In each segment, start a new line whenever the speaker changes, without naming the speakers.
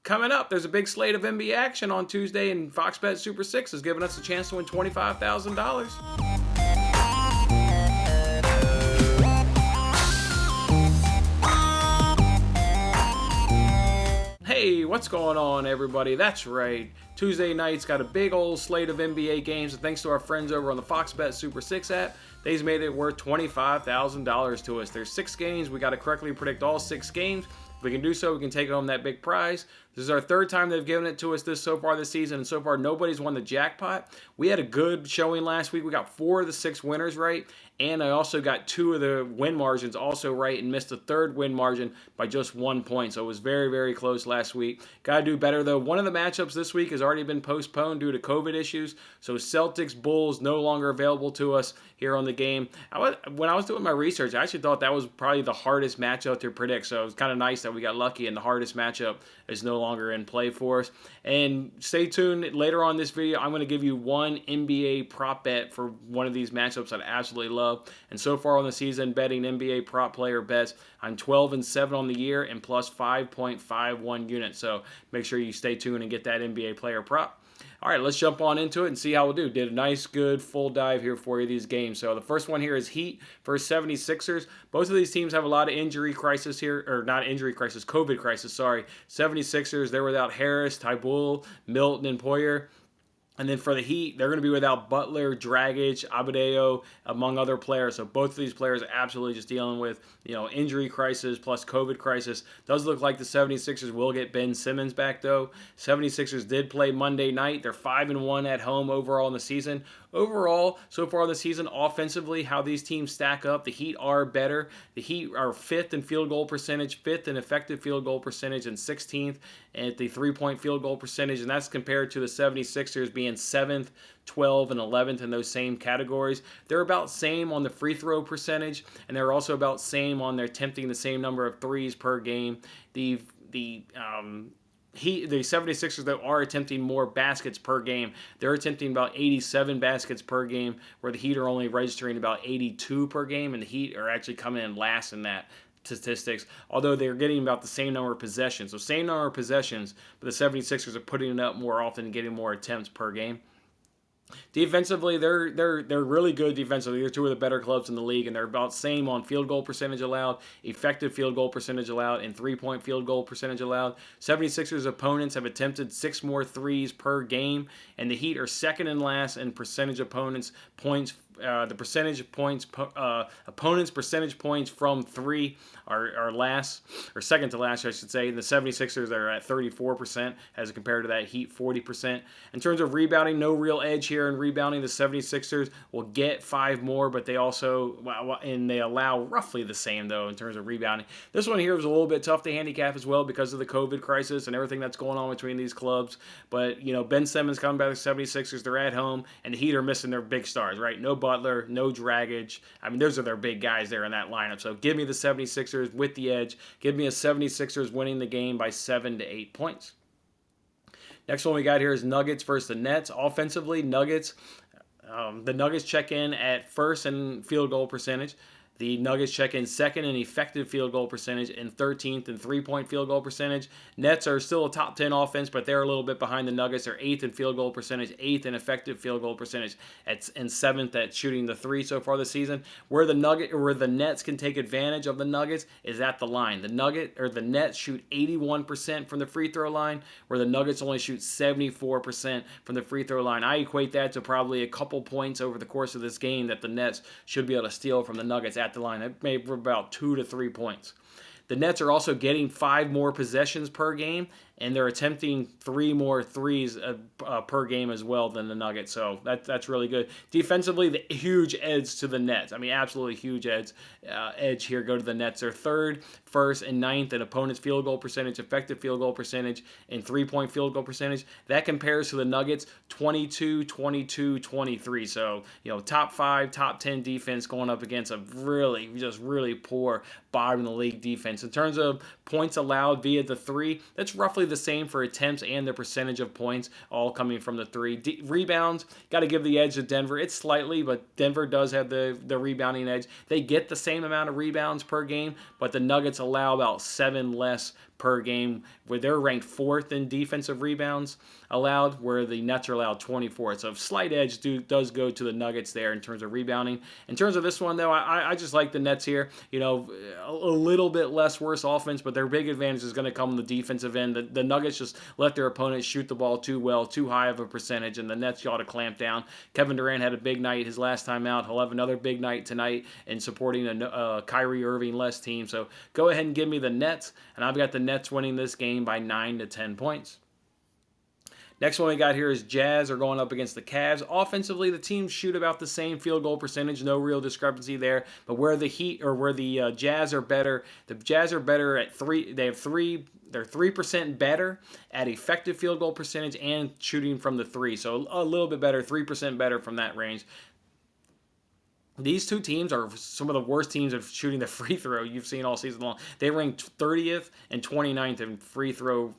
Coming up, there's a big slate of NBA action on Tuesday, and Fox Bet Super 6 is giving us a chance to win $25,000. Hey, what's going on, everybody? That's right. Tuesday night's got a big old slate of NBA games, and thanks to our friends over on the Fox Bet Super 6 app, they've made it worth $25,000 to us. There's 6 games. We got to correctly predict all 6 games. If we can do so, we can take home that big prize. This is our 3rd time they've given it to us so far this season, and so far nobody's won the jackpot. We had a good showing last week. We got 4 of the 6 winners right, and I also got 2 of the win margins also right and missed the 3rd win margin by just 1 point. So it was very, very close last week. Got to do better, though. One of the matchups this week has already been postponed due to COVID issues, so Celtics Bulls no longer available to us here on the game. When I was doing my research, I actually thought that was probably the hardest matchup to predict, so it was kind of nice that we got lucky and the hardest matchup is no longer in play for us. And stay tuned. Later on this video, I'm going to give you one NBA prop bet for one of these matchups that I absolutely love. And so far on the season, betting NBA prop player bets, I'm 12-7 on the year and plus 5.51 units. So make sure you stay tuned and get that NBA player prop. All right, let's jump on into it and see how we'll do. Did a nice, good, full dive here for you, these games. So the first one here is Heat versus 76ers. Both of these teams have a lot of injury crisis here, or not injury crisis, COVID crisis, sorry. 76ers, they're without Harris, Tybull, Milton, and Poyer. And then for the Heat, they're going to be without Butler, Dragic, Abadeo, among other players. So both of these players are absolutely just dealing with, injury crisis plus COVID crisis. Does look like the 76ers will get Ben Simmons back, though. 76ers did play Monday night. They're 5-1 at home overall in the season. Overall, so far this season, offensively, how these teams stack up, the Heat are better. The Heat are 5th in field goal percentage, 5th in effective field goal percentage, and 16th at the three-point field goal percentage, and that's compared to the 76ers being 7th, 12th, and 11th in those same categories. They're about same on the free throw percentage, and they're also about same on their attempting the same number of threes per game. The 76ers, though, are attempting more baskets per game. They're attempting about 87 baskets per game, where the Heat are only registering about 82 per game, and the Heat are actually coming in last in that statistics, although they're getting about the same number of possessions. So same number of possessions, but the 76ers are putting it up more often and getting more attempts per game. Defensively, they're really good defensively. They're 2 of the better clubs in the league, and they're about same on field goal percentage allowed, effective field goal percentage allowed, and three-point field goal percentage allowed. 76ers opponents have attempted 6 more threes per game, and the Heat are second and last in percentage opponents points. The percentage of points, opponents' percentage points from 3 are last, or second to last, I should say. The 76ers are at 34% as compared to that Heat 40%. In terms of rebounding, no real edge here in rebounding. The 76ers will get 5 more, but they also, and they allow roughly the same, though, in terms of rebounding. This one here was a little bit tough to handicap as well because of the COVID crisis and everything that's going on between these clubs. But, Ben Simmons coming back to the 76ers, they're at home, and the Heat are missing their big stars, right? No Butler, no Dragic. I mean, those are their big guys there in that lineup. So give me the 76ers with the edge. Give me a 76ers winning the game by 7 to 8 points. Next one we got here is Nuggets versus the Nets. Offensively, Nuggets, the Nuggets check in at 1st in field goal percentage. The Nuggets check in 2nd in effective field goal percentage and 13th in three-point field goal percentage. Nets are still a top 10 offense, but they're a little bit behind the Nuggets. They're 8th in field goal percentage, 8th in effective field goal percentage, and 7th at shooting the 3 so far this season. Where the Nets can take advantage of the Nuggets is at the line. The Nets shoot 81% from the free throw line, where the Nuggets only shoot 74% from the free throw line. I equate that to probably a couple points over the course of this game that the Nets should be able to steal from the Nuggets at the line. That made for about 2 to 3 points. The Nets are also getting 5 more possessions per game, and they're attempting 3 more threes per game as well than the Nuggets. So that's really good. Defensively, the huge edge to the Nets. I mean, absolutely huge edge here. Go to the Nets. They're 3rd, 1st, and 9th in opponent's field goal percentage, effective field goal percentage, and three-point field goal percentage. That compares to the Nuggets 22, 22, 23. So, top 5, top 10 defense going up against a really poor bottom of the league defense. In terms of points allowed via the 3, that's roughly the same for attempts and the percentage of points, all coming from the 3. Rebounds, got to give the edge to Denver. It's slightly, but Denver does have the rebounding edge. They get the same amount of rebounds per game, but the Nuggets allow about 7 less per game, where they're ranked fourth in defensive rebounds allowed, where the Nets are allowed 24th. So slight edge does go to the Nuggets there in terms of rebounding. In terms of this one, though, I just like the Nets here. A little bit less worse offense, but their big advantage is going to come on the defensive end. The Nuggets just let their opponents shoot the ball too well, too high of a percentage, and the Nets ought to clamp down. Kevin Durant had a big night his last time out. He'll have another big night tonight in supporting a Kyrie Irving-less team. So go ahead and give me the Nets, and I've got the Nets winning this game by 9 to 10 points. Next one we got here is Jazz are going up against the Cavs. Offensively, the teams shoot about the same field goal percentage. No real discrepancy there. But where the Jazz are better, the Jazz are better at three. They're 3% better at effective field goal percentage and shooting from the three. So a little bit better, 3% better from that range. These two teams are some of the worst teams of shooting the free throw you've seen all season long. They ranked 30th and 29th in free throw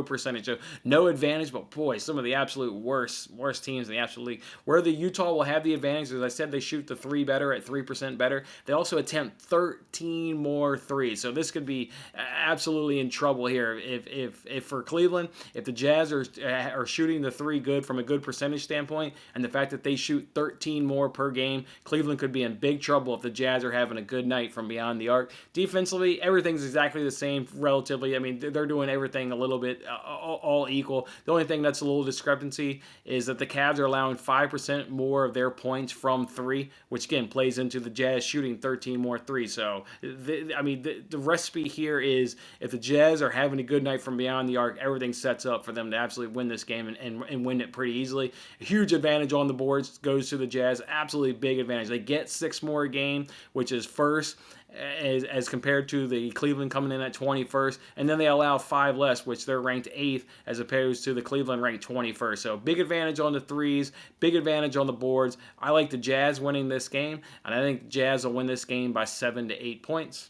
percentage. So no advantage, but boy, some of the absolute worst teams in the absolute league. Where the Utah will have the advantage, as I said, they shoot the three better at 3% better. They also attempt 13 more threes. So this could be absolutely in trouble here. If for Cleveland, if the Jazz are shooting the three good from a good percentage standpoint, and the fact that they shoot 13 more per game, Cleveland could be in big trouble if the Jazz are having a good night from beyond the arc. Defensively, everything's exactly the same relatively. I mean, they're doing everything a little bit all equal. The only thing that's a little discrepancy is that the Cavs are allowing 5% more of their points from three, which again plays into the Jazz shooting 13 more threes. So, the recipe here is if the Jazz are having a good night from beyond the arc, everything sets up for them to absolutely win this game and win it pretty easily. A huge advantage on the boards goes to the Jazz. Absolutely big advantage. They get 6 more a game, which is first, as compared to the Cleveland coming in at 21st, and then they allow 5 less, which they're ranked 8th, as opposed to the Cleveland ranked 21st. So big advantage on the threes, big advantage on the boards. I like the Jazz winning this game, and I think the Jazz will win this game by 7 to 8 points.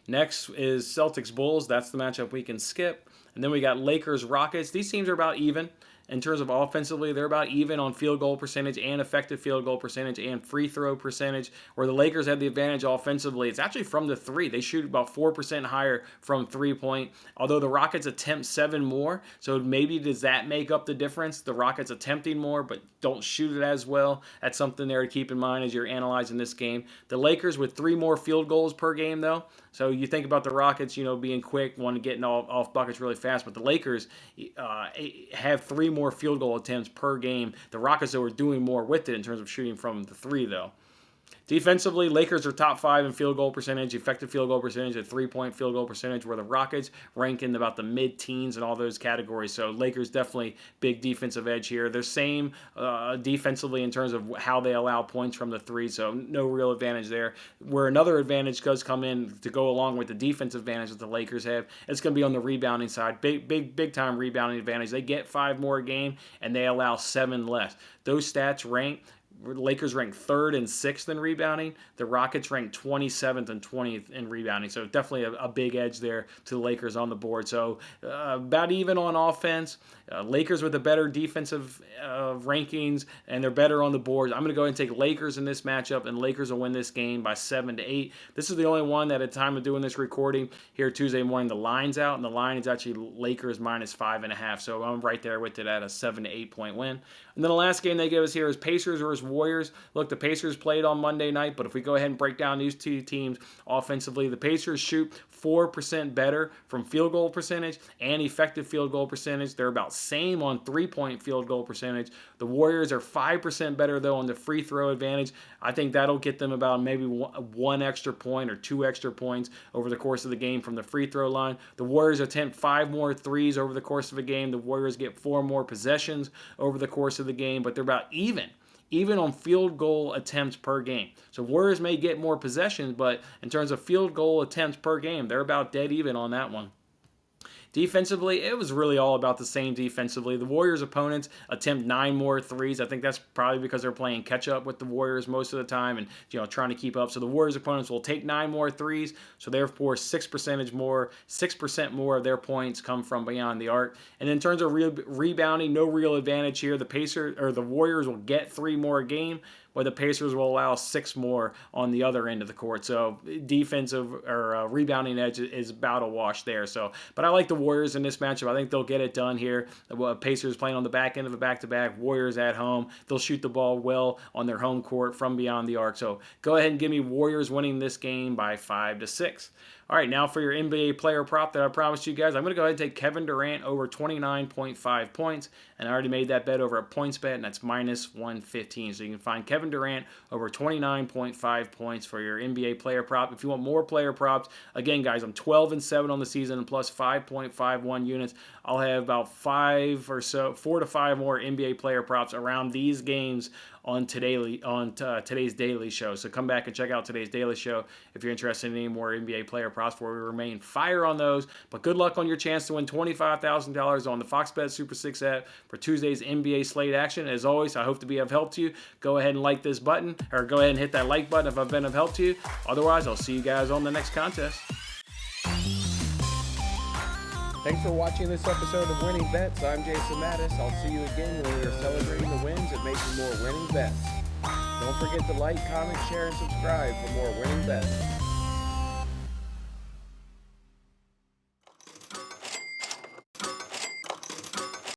Next is Celtics Bulls. That's the matchup we can skip. And then we got Lakers Rockets. These teams are about even. In terms of offensively, they're about even on field goal percentage and effective field goal percentage and free throw percentage. Where the Lakers have the advantage offensively, it's actually from the three. They shoot about 4% higher from three-point, although the Rockets attempt 7 more. So maybe does that make up the difference? The Rockets attempting more but don't shoot it as well. That's something there to keep in mind as you're analyzing this game. The Lakers with 3 more field goals per game, though. So you think about the Rockets, being quick, getting off buckets really fast, but the Lakers have 3 more field goal attempts per game. The Rockets, though, are doing more with it in terms of shooting from the three, though. Defensively, Lakers are top 5 in field goal percentage, effective field goal percentage, and 3-point field goal percentage, where the Rockets rank in about the mid-teens in all those categories. So Lakers definitely big defensive edge here. They're same defensively in terms of how they allow points from the three, so no real advantage there. Where another advantage does come in to go along with the defensive advantage that the Lakers have, it's going to be on the rebounding side. Big time rebounding advantage. They get 5 more a game, and they allow 7 less. Those stats rank. The Lakers ranked 3rd and 6th in rebounding. The Rockets ranked 27th and 20th in rebounding. So definitely a big edge there to the Lakers on the board. So about even on offense. Lakers with a better defensive rankings, and they're better on the boards. I'm going to go ahead and take Lakers in this matchup, and Lakers will win this game by 7 to 8. This is the only one that at the time of doing this recording here Tuesday morning, the line's out, and the line is actually Lakers minus 5.5. So I'm right there with it at a 7 to 8 point win. And then the last game they give us here is Pacers versus Warriors. Look, the Pacers played on Monday night, but if we go ahead and break down these two teams offensively, the Pacers shoot 4% better from field goal percentage and effective field goal percentage. They're about same on 3-point field goal percentage. The Warriors are 5% better, though, on the free throw advantage. I think that'll get them about maybe 1 extra point or 2 extra points over the course of the game from the free throw line. The Warriors attempt 5 more threes over the course of a game. The Warriors get 4 more possessions over the course of the game, but they're about even on field goal attempts per game. So Warriors may get more possessions, but in terms of field goal attempts per game, they're about dead even on that one. Defensively, it was really all about the same defensively. The Warriors' opponents attempt 9 more threes. I think that's probably because they're playing catch-up with the Warriors most of the time and trying to keep up. So the Warriors' opponents will take 9 more threes. So therefore, 6% more of their points come from beyond the arc. And in terms of rebounding, no real advantage here. The Warriors will get 3 more a game, where the Pacers will allow 6 more on the other end of the court. So defensive or rebounding edge is about a wash there. So, but I like the Warriors in this matchup. I think they'll get it done here. Pacers playing on the back end of a back-to-back. Warriors at home. They'll shoot the ball well on their home court from beyond the arc. So go ahead and give me Warriors winning this game by 5-6. All right, now for your NBA player prop that I promised you guys, I'm going to go ahead and take Kevin Durant over 29.5 points, and I already made that bet over at PointsBet, and that's minus 115. So you can find Kevin Durant over 29.5 points for your NBA player prop. If you want more player props, again, guys, I'm 12-7 on the season and plus 5.51 units. I'll have about 4 to 5 more NBA player props around these games on today's daily show. So come back and check out today's daily show if you're interested in any more NBA player props where we remain fire on those. But good luck on your chance to win $25,000 on the Fox Bet Super 6 app for Tuesday's NBA slate action. As always, I hope to have helped you. Go ahead and like this button, or go ahead and hit that like button if I've been of help to you. Otherwise, I'll see you guys on the next contest.
Thanks for watching this episode of Winning Bets. I'm Jason Mattis. I'll see you again when we are celebrating the wins and making more winning bets. Don't forget to like, comment, share, and subscribe for more winning bets.